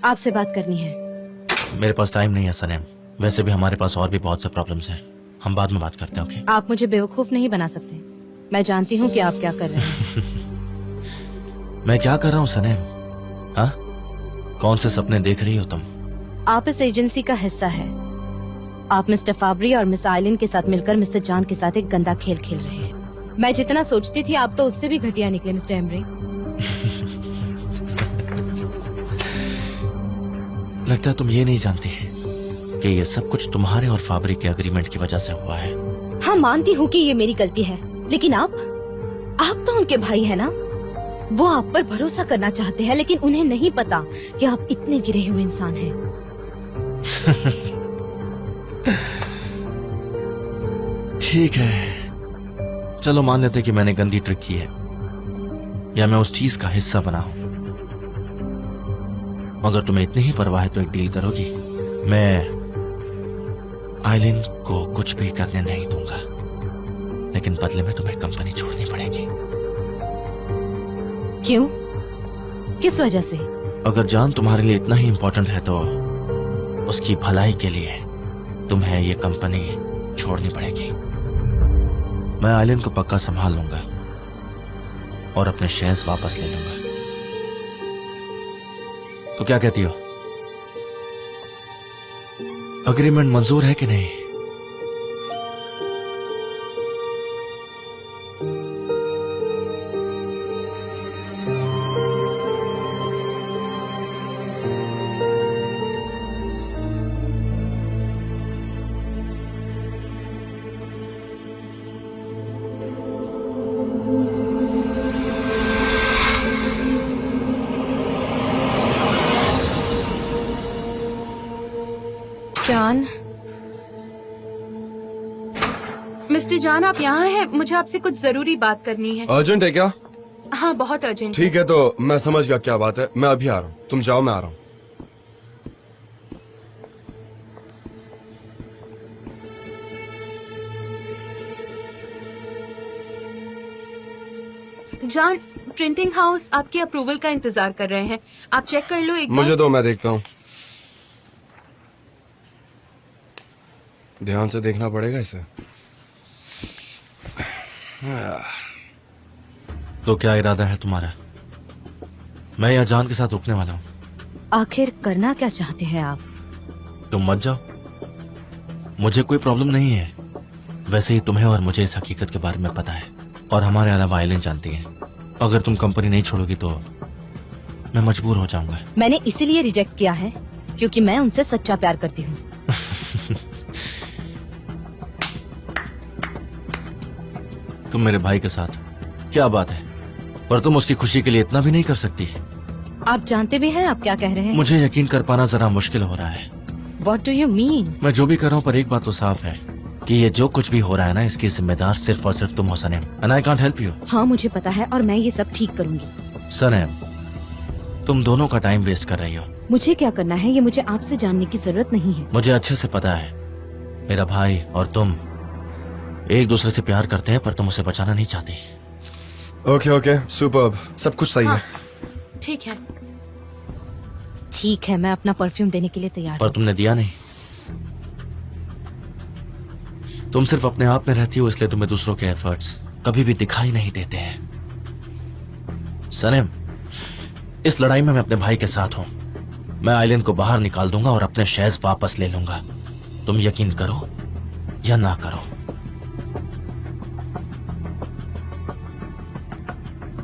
आपसे बात करनी है। मेरे पास टाइम नहीं है सनेम। वैसे भी हमारे पास और भी बहुत से प्रॉब्लम्स हैं। हम बाद में बात करते हैं, ओके? आप मुझे बेवकूफ नहीं बना सकते। मैं जानती हूँ कि आप क्या कर रहे हैं। मैं क्या कर रहा हूँ सनेम? हाँ, कौन से सपने देख रही हो तुम? आप इस एजेंसी का हिस्सा है। आप मिस्टर फाबरी और मिस आइलिन के साथ मिलकर मिस्टर जान के साथ एक गंदा खेल खेल रहे हैं। मैं जितना सोचती थी आप तो उससे भी घटिया निकले मिस्टर एमरी। लगता है तुम ये नहीं जानती कि ये सब कुछ तुम्हारे और फाबरी के एग्रीमेंट की वजह से हुआ है। हाँ, मानती हूँ कि ये मेरी गलती है, लेकिन आप तो उनके भाई है ना। वो आप पर भरोसा करना चाहते हैं, लेकिन उन्हें नहीं पता कि आप इतने गिरे हुए इंसान हैं। ठीक है, चलो मान लेते कि मैंने गंदी ट्रिक की है या मैं उस चीज का हिस्सा बना हूं। मगर तुम्हें इतनी ही परवाह है तो एक डील करोगी? मैं आइलिन को कुछ भी करने नहीं दूंगा, लेकिन बदले में तुम्हें कंपनी छोड़नी पड़ेगी। क्यों? किस वजह से? अगर जान तुम्हारे लिए इतना ही इंपॉर्टेंट है तो उसकी भलाई के लिए तुम्हें ये कंपनी छोड़नी पड़ेगी। मैं आइलिन को पक्का संभाल लूंगा और अपने शेयर्स वापस ले लूंगा। तो क्या कहती हो? एग्रीमेंट मंजूर है कि नहीं? जान, मिस्टर जान, आप यहाँ हैं? मुझे आपसे कुछ जरूरी बात करनी है। अर्जेंट है क्या? हाँ, बहुत अर्जेंट। ठीक है, तो मैं समझ गया क्या बात है। मैं अभी आ रहा हूँ, तुम जाओ, मैं आ रहा हूँ। जान, प्रिंटिंग हाउस आपके अप्रूवल का इंतजार कर रहे हैं। आप चेक कर लो एक बार। मुझे दो, मैं देखता हूँ। ध्यान से देखना पड़ेगा इसे। तो क्या इरादा है तुम्हारा? मैं यहाँ जान के साथ रुकने वाला हूँ। आखिर करना क्या चाहते हैं आप? तुम मत जाओ, मुझे कोई प्रॉब्लम नहीं है। वैसे ही तुम्हें और मुझे इस हकीकत के बारे में पता है, और हमारे अलावा आइलिन जानती है। अगर तुम कंपनी नहीं छोड़ोगी तो मैं मजबूर हो जाऊंगा। मैंने इसीलिए रिजेक्ट किया है क्योंकि मैं उनसे सच्चा प्यार करती हूँ। तुम मेरे भाई के साथ, क्या बात है? पर तुम उसकी खुशी के लिए इतना भी नहीं कर सकती? आप जानते भी हैं आप क्या कह रहे हैं? मुझे यकीन कर पाना जरा मुश्किल हो रहा है। What do you mean? मैं जो भी कर रहा हूँ, पर एक बात तो साफ है कि ये जो कुछ भी हो रहा है ना, इसकी जिम्मेदार सिर्फ और सिर्फ तुम हो सनेम। And I can't help you। हाँ, मुझे पता है और मैं ये सब ठीक करूँगी। सनेम, तुम दोनों का टाइम वेस्ट कर रही हो। मुझे क्या करना है ये मुझे आपसे जानने की जरूरत नहीं है। मुझे अच्छे से पता है, मेरा भाई और तुम एक दूसरे से प्यार करते हैं, पर तुम उसे बचाना नहीं चाहती। ओके ओके, सुपर्ब, सब कुछ सही है। ठीक है, ठीक है, मैं अपना परफ्यूम देने के लिए तैयार पर तुमने दिया नहीं। तुम सिर्फ अपने आप में रहती हो, इसलिए तुम्हें दूसरों के एफर्ट्स कभी भी दिखाई नहीं देते हैं। सनेम, इस लड़ाई में मैं अपने भाई के साथ हूं। मैं आइलिन को बाहर निकाल दूंगा और अपने शेयर्स वापस ले लूंगा। तुम यकीन करो या ना करो।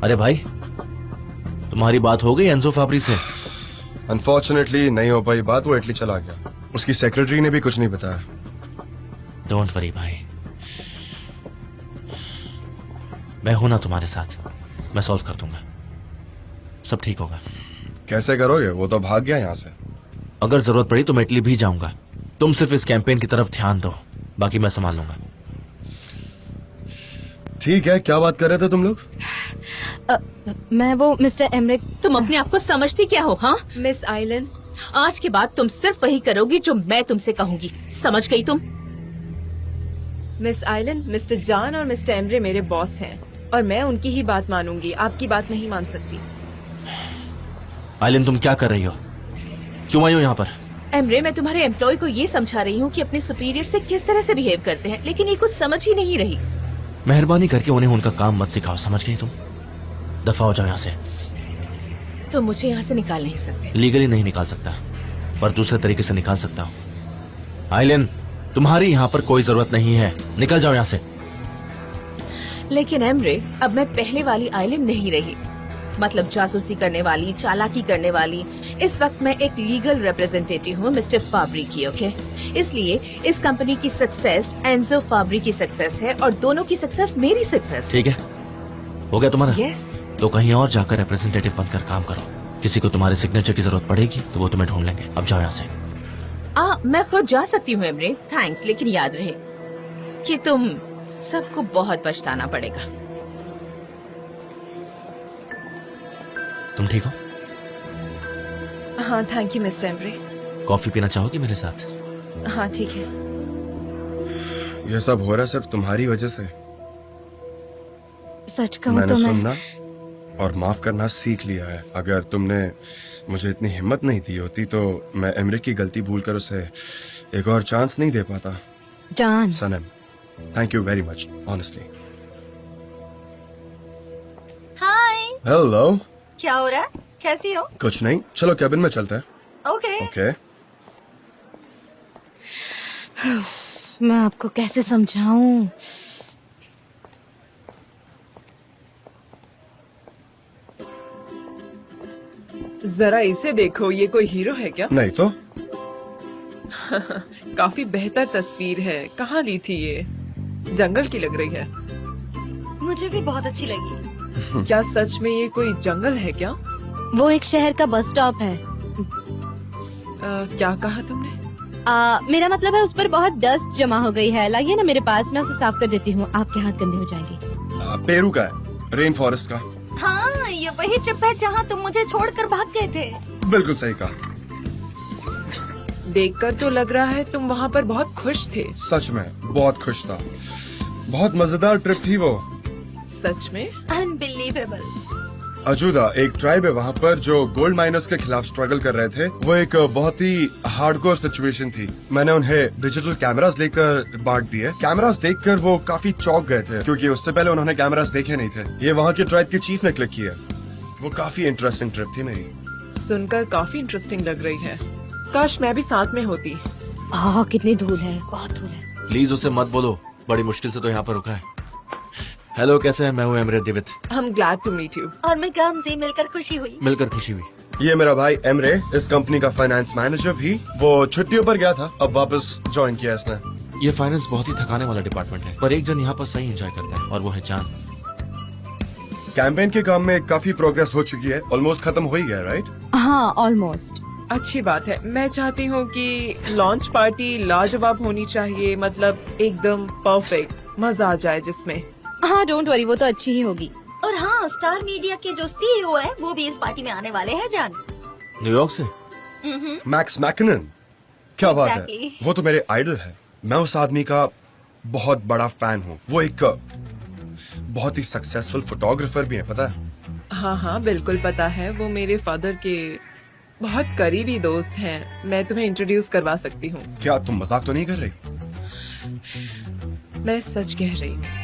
अरे भाई, तुम्हारी बात हो गई एंजो फाबरी से? अनफॉर्चुनेटली नहीं हो पाई बात, वो इटली चला गया। उसकी सेक्रेटरी ने भी कुछ नहीं बताया। डोंट वरी भाई, मैं हूं ना तुम्हारे साथ। मैं सॉल्व कर दूंगा, सब ठीक होगा। कैसे करोगे? वो तो भाग गया यहाँ से। अगर जरूरत पड़ी तो मैं इटली भी जाऊंगा। तुम सिर्फ इस कैंपेन की तरफ ध्यान दो, बाकी मैं संभाल लूंगा। ठीक है, क्या बात कर रहे थे तुम लोग? मैं वो मिस्टर एमरिक। तुम अपने आप को समझती क्या हो? हाँ मिस आइलिन, आज के बाद तुम सिर्फ वही करोगी जो मैं तुमसे कहूंगी, समझ गई तुम? मिस आइलिन, मिस्टर जान और मिस्टर एमरे मेरे बॉस हैं और मैं उनकी ही बात मानूंगी, आपकी बात नहीं मान सकती। आइलिन तुम क्या कर रही हो? क्यों आई हो यहाँ पर? एमरे, मैं तुम्हारे एम्प्लॉय को ये समझा रही हूँ कि अपने सुपीरियर से किस तरह से बिहेव करते हैं, लेकिन ये कुछ समझ ही नहीं रही। मेहरबानी करके उन्हें उनका काम मत सिखाओ, समझ गई तुम? दफा हो जाओ यहाँ से। तो मुझे यहाँ से निकाल नहीं सकते। लीगली नहीं निकाल सकता, पर दूसरे तरीके से निकाल सकता हूँ। आइलिन, तुम्हारी यहाँ पर कोई जरूरत नहीं है, निकल जाओ यहाँ से। लेकिन एमरे, अब मैं पहले वाली आइलिन नहीं रही, मतलब जासूसी करने वाली, चालाकी करने वाली। इस वक्त मैं एक लीगल रिप्रेजेंटेटिव हूँ मिस्टर फाब्री की, ओके? इसलिए इस कंपनी की सक्सेस एंजो फाब्री की सक्सेस है और दोनों की सक्सेस मेरी सक्सेस है। ठीक है, हो गया तुम्हारा? यस। तो कहीं और जाकर रिप्रेजेंटेटिव बनकर काम करो। किसी को तुम्हारे सिग्नेचर की जरूरत पड़ेगी तो वो तुम्हें ढूंढ लेंगे। अब जाओ यहाँ से। मैं खुद जा सकती हूँ एमरे, थैंक्स, लेकिन याद रहे कि तुम सबको बहुत पछताना पड़ेगा। तुम ठीक हो? हाँ thank you mister Emre. Coffee पीना चाहोगी मेरे साथ? हाँ ठीक है। ये सब हो रहा सिर्फ तुम्हारी वजह से। सच कहूँ मैंने तो मैं सुनना और माफ करना सीख लिया है। अगर तुमने मुझे इतनी हिम्मत नहीं दी होती तो मैं एमरे की गलती भूलकर उसे एक और चांस नहीं दे पाता। जान, सनम, thank you very much, honestly. Hi, hello. क्या हो रहा है? कैसी हो? कुछ नहीं, चलो कैबिन में चलते हैं। ओके। ओके। मैं आपको कैसे समझाऊं? जरा इसे देखो, ये कोई हीरो है क्या? नहीं तो काफी बेहतर तस्वीर है। कहाँ ली थी ये? जंगल की लग रही है। मुझे भी बहुत अच्छी लगी। क्या सच में ये कोई जंगल है क्या? वो एक शहर का बस स्टॉप है। क्या कहा तुमने? मेरा मतलब है उस पर बहुत डस्ट जमा हो गई है। लाइए ना मेरे पास, मैं उसे साफ कर देती हूँ। आपके हाथ गंदे हो जाएंगे। पेरू का है, रेन फॉरेस्ट का। हाँ, ये वही ट्रिप है जहाँ तुम मुझे छोड़कर भाग गए थे। बिल्कुल सही कहा। देखकर तो लग रहा है तुम वहाँ पर बहुत खुश थे। सच में बहुत खुश था। बहुत मजेदार ट्रिप थी वो। सच में? अनबिलीवेबल। अजूदा एक ट्राइब है वहाँ पर जो गोल्ड माइनर्स के खिलाफ स्ट्रगल कर रहे थे। वो एक बहुत ही हार्डकोर सिचुएशन थी। मैंने उन्हें डिजिटल कैमरास लेकर बांट दिए। कैमरास देखकर वो काफी चौंक गए थे क्योंकि उससे पहले उन्होंने कैमरास देखे नहीं थे। ये वहाँ के ट्राइब के चीफ ने क्लिक किया। वो काफी इंटरेस्टिंग ट्रिप थी मेरी। सुनकर काफी इंटरेस्टिंग लग रही है। काश मैं भी साथ में होती। कितनी धूल है, बहुत धूल है। प्लीज उसे मत बोलो, बड़ी मुश्किल से तो यहाँ पर रुका है। हेलो, कैसे हैं? मैं हूँ Emre David. I'm glad to meet you। और मैं काम से मिलकर खुशी हुई। मिलकर खुशी हुई। ये मेरा भाई एमरे, इस कंपनी का फाइनेंस मैनेजर भी। वो छुट्टियों पर गया था, अब वापस ज्वाइन किया इसने। ये फाइनेंस बहुत ही थकाने वाला डिपार्टमेंट है, पर एक जन यहाँ पर सही एंजॉय करता है और वो है जान। कैंपेन के काम में काफी प्रोग्रेस हो चुकी है। ऑलमोस्ट खत्म हो ही गया, राइट? हाँ, ऑलमोस्ट। अच्छी बात है। मैं चाहती हूँ कि लॉन्च पार्टी लाजवाब होनी चाहिए, मतलब एकदम परफेक्ट, मजा आ जाए जिसमें। हाँ, डोंट वरी, वो तो अच्छी ही होगी। और हाँ, स्टार मीडिया के जो सीईओ है वो भी इस पार्टी में आने वाले हैं जान। न्यूयॉर्क से? मैक्स मैकनन। क्या बात है, Exactly। वो तो मेरे आइडल है। मैं उस आदमी का बहुत बड़ा फैन हूँ। वो एक बहुत ही सक्सेसफुल फोटोग्राफर भी है, पता है? हाँ हाँ बिल्कुल पता है। वो मेरे फादर के बहुत करीबी दोस्त हैं। मैं तुम्हें इंट्रोड्यूस करवा सकती हूँ। क्या तुम मजाक तो नहीं कर रही? मैं सच कह रही हूँ।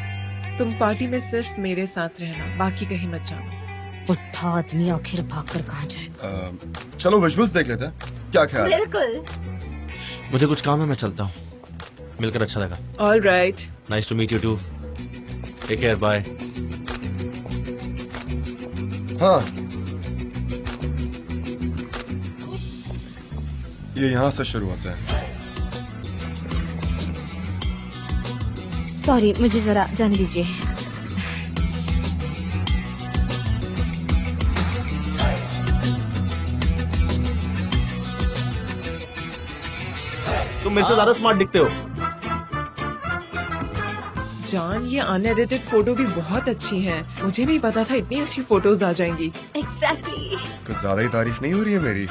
तुम पार्टी में सिर्फ मेरे साथ रहना, बाकी कहीं मत जाना। बुढ़ा आदमी आखिर भागकर कहाँ जाएगा? चलो विजुअल्स देख लेते हैं, क्या ख्याल है? बिल्कुल। मुझे कुछ काम है, मैं चलता हूँ। मिलकर अच्छा लगा। All right. Nice to meet you too. Take care, bye. हाँ, ये यहाँ से शुरू होता है। सॉरी, मुझे जरा जाने दीजिए। तुम मेरे से ज्यादा स्मार्ट दिखते हो। जान, ये अनएडिटेड फोटो भी बहुत अच्छी हैं। मुझे नहीं पता था इतनी अच्छी फोटोज आ जाएंगी। एग्जैक्टली। कुछ ज्यादा ही तारीफ नहीं हो रही है मेरी?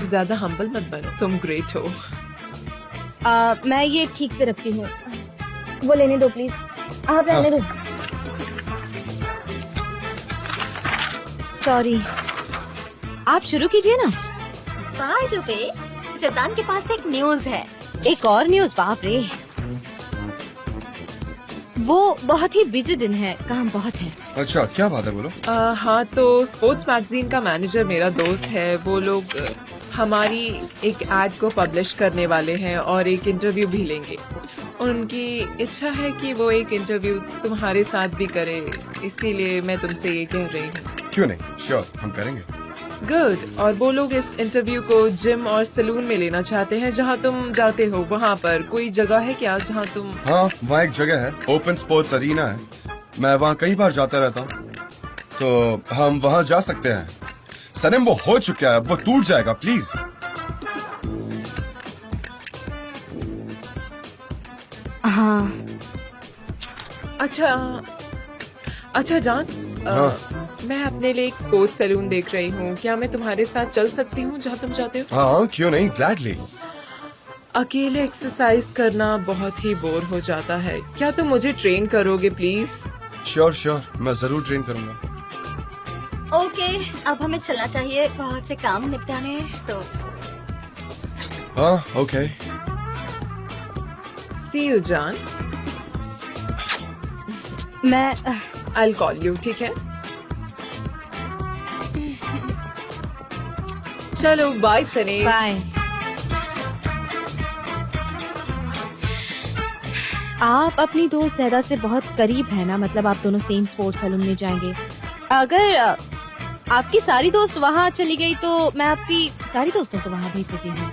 ज्यादा हम्बल मत बनो, तुम ग्रेट हो। मैं ये ठीक से रखती हूँ। वो लेने दो प्लीज। आप रहने दो। सॉरी। आप शुरू कीजिए ना। बाय द वे, सिद्धांत के पास एक न्यूज है। एक और न्यूज, बाप रे। वो बहुत ही बिजी दिन है, काम बहुत है। अच्छा, क्या बात है, बोलो। हाँ, तो स्पोर्ट्स मैगजीन का मैनेजर मेरा दोस्त है। वो लोग हमारी एक एड को पब्लिश करने वाले हैं और एक इंटरव्यू भी लेंगे। उनकी इच्छा है कि वो एक इंटरव्यू तुम्हारे साथ भी करे, इसीलिए मैं तुमसे ये कह रही हूँ। क्यों नहीं, श्योर, हम करेंगे। गुड। और वो लोग इस इंटरव्यू को जिम और सलून में लेना चाहते हैं जहाँ तुम जाते हो। वहाँ पर कोई जगह है क्या जहाँ तुम? हाँ, वहाँ एक जगह है, ओपन स्पोर्ट्स अरीना है। मैं वहाँ कई बार जाता रहता हूँ, तो हम वहाँ जा सकते हैं। सनम, वो हो चुका है, वो टूट जाएगा, प्लीज। हाँ, अच्छा जान, हाँ। मैं अपने लिए एक स्पोर्ट्स सैलून देख रही हूँ। क्या मैं तुम्हारे साथ चल सकती हूँ जहाँ तुम जाते हो? हाँ, क्यों नहीं, ग्लैडली। अकेले एक्सरसाइज करना बहुत ही बोर हो जाता है। क्या तुम मुझे ट्रेन करोगे प्लीज? श्योर श्योर, मैं जरूर ट्रेन करूंगा। ओके, अब हमें चलना चाहिए, बहुत से काम निपटाने हैं। तो हाँ, ओके। सी यू जान। मैं I'll call you, ठीक है? चलो, बाय सनी। बाय। आप अपनी दोस्त ज़ैदा से बहुत करीब है ना, मतलब आप दोनों सेम स्पोर्ट्स सैलून में जाएंगे। अगर आपकी सारी दोस्त वहाँ चली गई तो मैं आपकी सारी दोस्तों को वहाँ भेज देती हूँ।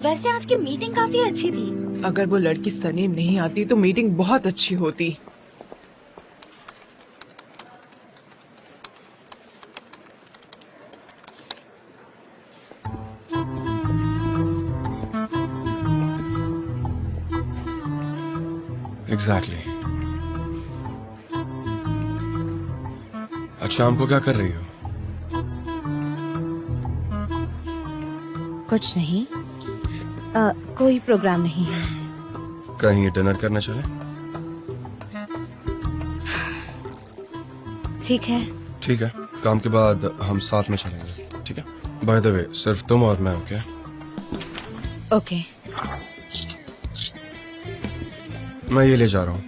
वैसे आज की मीटिंग काफी अच्छी थी। अगर वो लड़की सनी नहीं आती तो मीटिंग बहुत अच्छी होती। एग्जैक्टली। अच्छा, हमको क्या कर रही हो? कुछ नहीं, कोई प्रोग्राम नहीं है। कहीं डिनर करने चले? ठीक है। ठीक है, काम के बाद हम साथ में चलेंगे, ठीक है? बाय द वे, सिर्फ तुम और मैं, ओके? ओके। मैं ये ले जा रहा हूँ।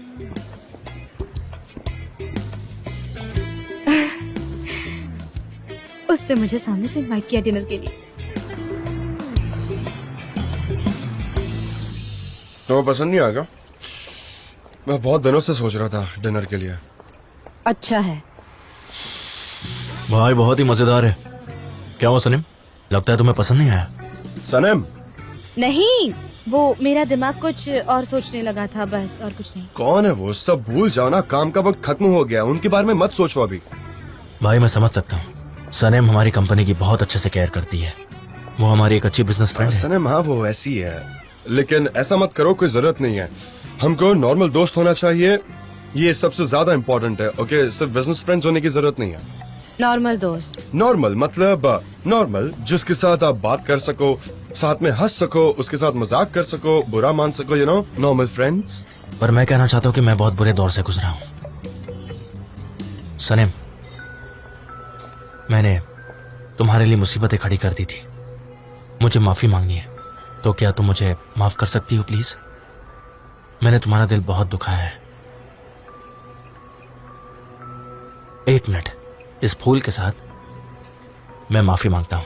उसने मुझे सामने से इनवाइट किया डिनर के लिए। तुम्हें पसंद नहीं आएगा? मैं बहुत दिनों से सोच रहा था डिनर के लिए। अच्छा है। भाई बहुत ही मजेदार है। क्या हुआ सनीम, लगता है तुम्हें पसंद नहीं आया? सनम, नहीं, वो मेरा दिमाग कुछ और सोचने लगा था, बस, और कुछ नहीं। कौन है वो? सब भूल जाओ ना, काम का वक्त खत्म हो गया, उनके बारे में मत सोचो अभी। भाई मैं समझ सकता हूँ, सनीम हमारी कंपनी की बहुत अच्छे से केयर करती है। वो हमारी एक अच्छी बिजनेस फ्रेंड है। सनम, हाँ वो ऐसी है, लेकिन ऐसा मत करो, कोई जरूरत नहीं है। हमको नॉर्मल दोस्त होना चाहिए, ये सबसे ज्यादा इम्पोर्टेंट है, ओके? सिर्फ बिजनेस फ्रेंड्स होने की जरूरत नहीं है। नॉर्मल दोस्त? नॉर्मल मतलब नॉर्मल, जिसके साथ आप बात कर सको, साथ में हंस सको, उसके साथ मजाक कर सको, बुरा मान सको, यू नो, नॉर्मल फ्रेंड्स। पर मैं कहना चाहता हूँ कि मैं बहुत बुरे दौर से गुजरा हूँ सनीम। मैंने तुम्हारे लिए मुसीबतें खड़ी कर दी थी, मुझे माफी मांगनी है। तो क्या तुम मुझे माफ कर सकती हो प्लीज? मैंने तुम्हारा दिल बहुत दुखाया है। एक मिनट, इस फूल के साथ मैं माफी मांगता हूं।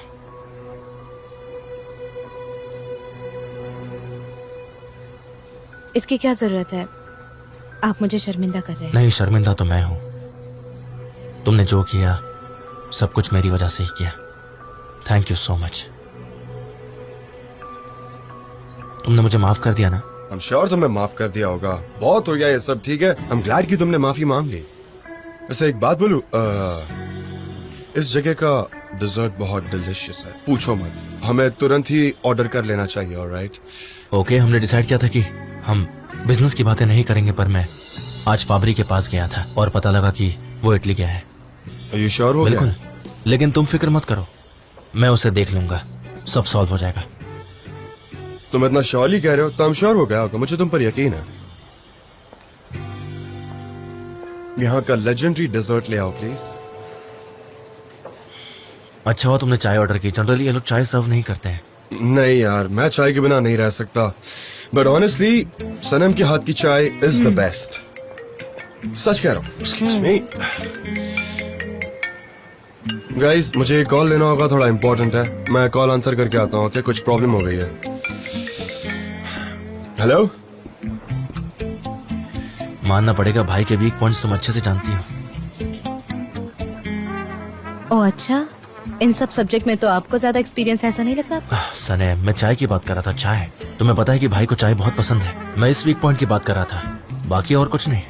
इसकी क्या जरूरत है? आप मुझे शर्मिंदा कर रहे हैं। नहीं, शर्मिंदा तो मैं हूं। तुमने जो किया सब कुछ मेरी वजह से ही किया। Thank you so much. तुमने मुझे माफ कर दिया ना? I'm sure तुमने माफ कर दिया होगा, बहुत हो गया ये सब, ठीक है? I'm glad कि तुमने माफी मांग ली। वैसे एक बात बोलूं, इस जगह का डिजर्ट बहुत डिलिशियस है, पूछो मत। हमें तुरंत ही ऑर्डर कर लेना चाहिए, ऑलराइट? ओके, हमने डिसाइड किया था कि हम बिजनेस की बातें नहीं करेंगे, पर मैं आज फाबरी के पास गया था और पता लगा कि वो इटली गया है। Are you sure हो गया? बिल्कुल, लेकिन तुम फिक्र मत करो, मैं उसे देख लूंगा, सब सॉल्व हो जाएगा। तुम इतना श्योर ही कह रहे हो तो हम श्योर हो गया होगा, मुझे तुम पर यकीन है। यहाँ का लेजेंडरी डेजर्ट ले आओ प्लीज। अच्छा हुआ तुमने चाय ऑर्डर की, जनरली ये लोग चाय सर्व नहीं करते हैं। नहीं यार, मैं चाय के बिना नहीं रह सकता, बट ऑनेस्टली सनम के हाथ की चाय इज द बेस्ट। सच कह रहा हूँ। Excuse me. गाइस, मुझे कॉल लेना होगा, थोड़ा इंपॉर्टेंट है। मैं कॉल आंसर करके आता हूँ। क्या कुछ प्रॉब्लम हो गई है? हेलो। मानना पड़ेगा भाई के वीक पॉइंट्स तुम अच्छे से जानती हो। ओह अच्छा, इन सब सब्जेक्ट में तो आपको ज्यादा एक्सपीरियंस ऐसा नहीं लगता? सने, मैं चाय की बात कर रहा था। चाय, तुम्हें पता है कि भाई को चाय बहुत पसंद है। मैं इस वीक पॉइंट की बात कर रहा था, बाकी और कुछ नहीं।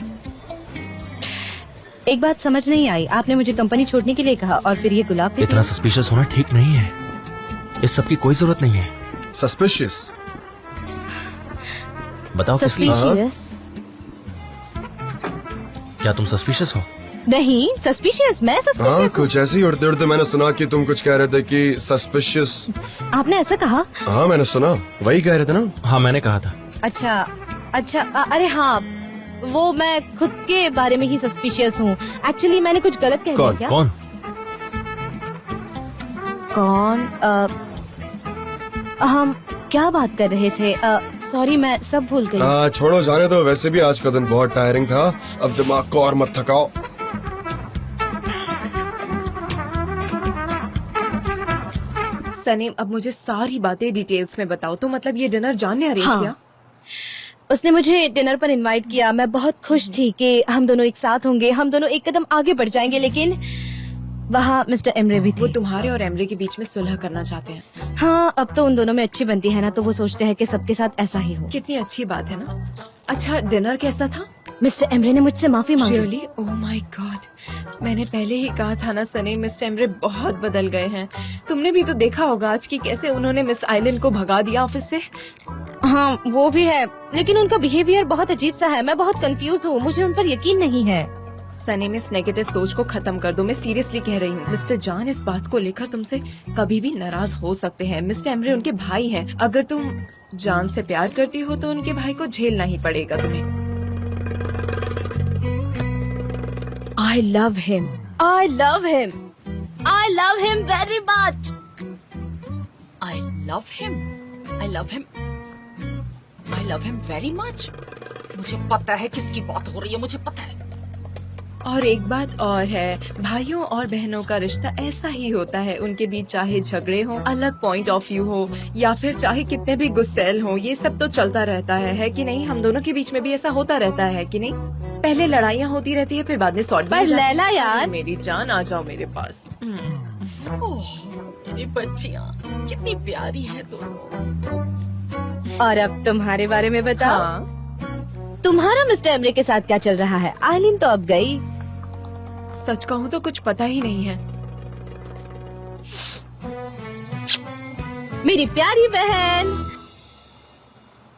एक बात समझ नहीं आई, आपने मुझे कंपनी छोड़ने के लिए कहा और फिर ये गुलाब भी इतना सस्पिशियस होना ठीक नहीं है, इस सब की कोई जरूरत नहीं है। सस्पिशियस? बताओ किस लिए? सस्पिशियस? क्या तुम सस्पिशियस हो? नहीं, सस्पिशियस? मैं हाँ, सस्पिशियस? कुछ ऐसे ही उड़ते उड़ते मैंने सुना कि तुम कुछ कह रहे थे कि सस्पिशियस। आपने ऐसा कहा? हाँ मैंने सुना, वही कह रहे थे ना? हाँ मैंने कहा था। अच्छा अच्छा, अरे हाँ, वो मैं खुद के बारे में ही सस्पिशियस हूँ। एक्चुअली मैंने कुछ गलत कह दिया क्या? कौन? कौन? हम क्या बात कर रहे थे? सॉरी, मैं सब भूल गई। छोड़ो, जाने दो। वैसे भी आज का दिन बहुत टायरिंग था, अब दिमाग को और मत थकाओ। सनीम, अब मुझे सारी बातें डिटेल्स में बताओ। तो मतलब ये डिनर जान ने अरेंज हाँ। किया? उसने मुझे डिनर पर इनवाइट किया। मैं बहुत खुश थी कि हम दोनों एक साथ होंगे, हम दोनों एक कदम आगे बढ़ जाएंगे, लेकिन वहाँ मिस्टर एमरे भी थे। वो तुम्हारे और एमरे के बीच में सुलह करना चाहते हैं। हाँ, अब तो उन दोनों में अच्छी बनती है ना, तो वो सोचते हैं कि सबके साथ ऐसा ही हो। कितनी अच्छी बात है ना। अच्छा, डिनर कैसा था? मिस्टर एमरे ने मुझसे माफी मांगी। रियली? ओह माय गॉड, मैंने पहले ही कहा था ना सनी, मिस्टर एमरे बहुत बदल गए हैं। तुमने भी तो देखा होगा आज की कैसे उन्होंने मिस आइलैंड को भगा दिया ऑफिस से। हाँ वो भी है, लेकिन उनका बिहेवियर बहुत अजीब सा है। मैं बहुत कंफ्यूज हूँ, मुझे उन पर यकीन नहीं है। सनी, में इस नेगेटिव सोच को खत्म कर दो। मैं सीरियसली कह रही हूँ। मिस्टर जान इस बात को लेकर तुमसे कभी भी नाराज हो सकते हैं। मिस्टर एमरे उनके भाई हैं। अगर तुम जान से प्यार करती हो तो उनके भाई को झेलना ही पड़ेगा तुम्हें। I love him. I love him. I love him very much. I love him. I love him. I love him very much. मुझे पता है किसकी बात हो रही है, मुझे पता है। और एक बात और है, भाइयों और बहनों का रिश्ता ऐसा ही होता है। उनके बीच चाहे झगड़े हो, अलग पॉइंट ऑफ व्यू हो, या फिर चाहे कितने भी गुस्सैल हो, ये सब तो चलता रहता है कि नहीं? हम दोनों के बीच में भी ऐसा होता रहता है कि नहीं? पहले लड़ाइयाँ होती रहती है, फिर बाद में सॉर्ट। पर लैला यार, मेरी जान आ जाओ मेरे पास। ओह, मेरी बच्चियाँ कितनी प्यारी है दोनों। और अब तुम्हारे बारे में बताओ। हाँ, तुम्हारा मिस्टर एमरे के साथ क्या चल रहा है? आइलिन तो अब गई। सच कहूँ तो कुछ पता ही नहीं है। मेरी प्यारी बहन,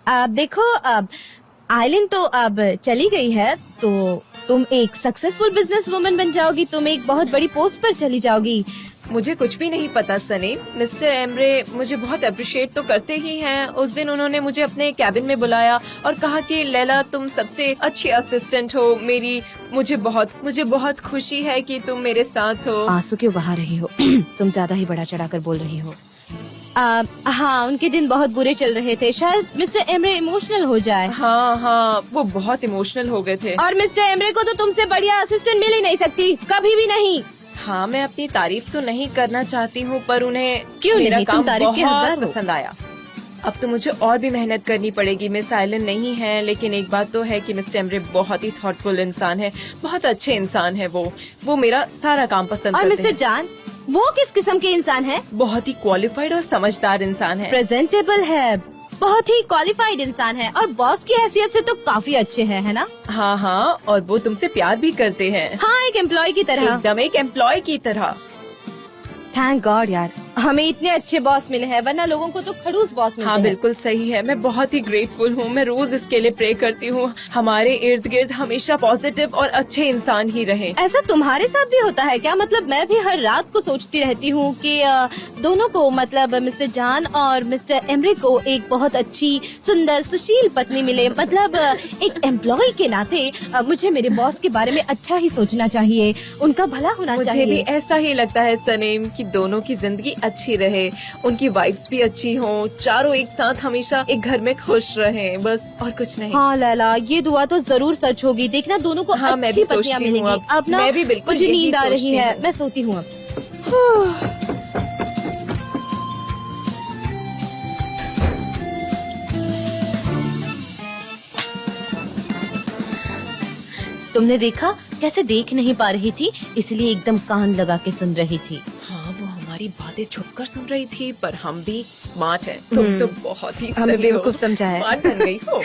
अब देखो, अब आइलिन तो अब चली गई है, तो तुम एक सक्सेसफुल बिजनेस वुमन बन जाओगी। तुम एक बहुत बड़ी पोस्ट पर चली जाओगी। मुझे कुछ भी नहीं पता सनी। मिस्टर एमरे मुझे बहुत अप्रिशिएट तो करते ही हैं। उस दिन उन्होंने मुझे अपने कैबिन में बुलाया और कहा कि लैला तुम सबसे अच्छी असिस्टेंट हो मेरी। मुझे बहुत खुशी है कि तुम मेरे साथ हो। आंसू क्यों बहा रही हो? तुम ज्यादा ही बड़ा चढ़ाकर बोल रही हो। हाँ, उनके दिन बहुत बुरे चल रहे थे। शायद मिस्टर एमरे इमोशनल हो जाए। हाँ, वो बहुत इमोशनल हो गए थे। और मिस्टर एमरे को तो तुमसे बढ़िया असिस्टेंट मिल ही नहीं सकती, कभी भी नहीं। हाँ, मैं अपनी तारीफ तो नहीं करना चाहती हूँ, पर उन्हें क्यों मेरा नहीं? तुम काम तारीफ के हकदार बहुत हो। पसंद आया। अब तो मुझे और भी मेहनत करनी पड़ेगी। मिस आइलैंड नहीं है, लेकिन एक बात तो है कि मिस्टर एमरे बहुत ही थॉटफुल इंसान है, बहुत अच्छे इंसान है। वो मेरा सारा काम पसंद और करते मिस्टर हैं। जान, वो किस किस्म के इंसान है? बहुत ही क्वालिफाइड और समझदार इंसान है। प्रेजेंटेबल है, बहुत ही क्वालिफाइड इंसान है, और बॉस की हैसियत से तो काफी अच्छे हैं, है ना? हाँ, और वो तुमसे प्यार भी करते हैं। हाँ, एक एम्प्लॉय की तरह। एकदम एक एम्प्लॉय की तरह। थैंक गॉड यार, हमें इतने अच्छे बॉस मिले हैं, वरना लोगों को तो खड़ूस बॉस मिलते हाँ हैं। बिल्कुल सही है। मैं बहुत ही ग्रेटफुल हूँ। मैं रोज इसके लिए प्रे करती हूँ हमारे इर्द गिर्द हमेशा पॉजिटिव और अच्छे इंसान ही रहे। ऐसा तुम्हारे साथ भी होता है क्या? मतलब मैं भी हर रात को सोचती रहती हूँ कि दोनों को, मतलब मिस्टर जान और मिस्टर एमरे को एक बहुत अच्छी सुंदर सुशील पत्नी मिले। मतलब एक एम्प्लॉय के नाते मुझे मेरे बॉस के बारे में अच्छा ही सोचना चाहिए, उनका भला होना मुझे चाहिए। भी ऐसा ही लगता है सनेम कि दोनों की जिंदगी अच्छी रहे, उनकी वाइफ्स भी अच्छी हों, चारों एक साथ हमेशा एक घर में खुश रहें, बस और कुछ नहीं। हाँ लैला, ये दुआ तो जरूर सच होगी। देखना दोनों को हाँ, मैं अच्छी भी पत्नियां सोचती हूँ मिलेंगी। अब। अब ना मैं भी बिल्कुल मुझे यही नींद आ रही सोचती है, हूँ। मैं सोती हूँ अब। तुमने देखा कैसे देख नहीं पा रही थी, इसलिए एकदम कान लगा के सुन रही थी। हाँ वो हमारी बातें छुपकर सुन रही थी, पर हम भी स्मार्ट हैं। तुम तो बहुत ही हमें सही हो। बेवकूफ समझा है। स्मार्ट बन गई हो।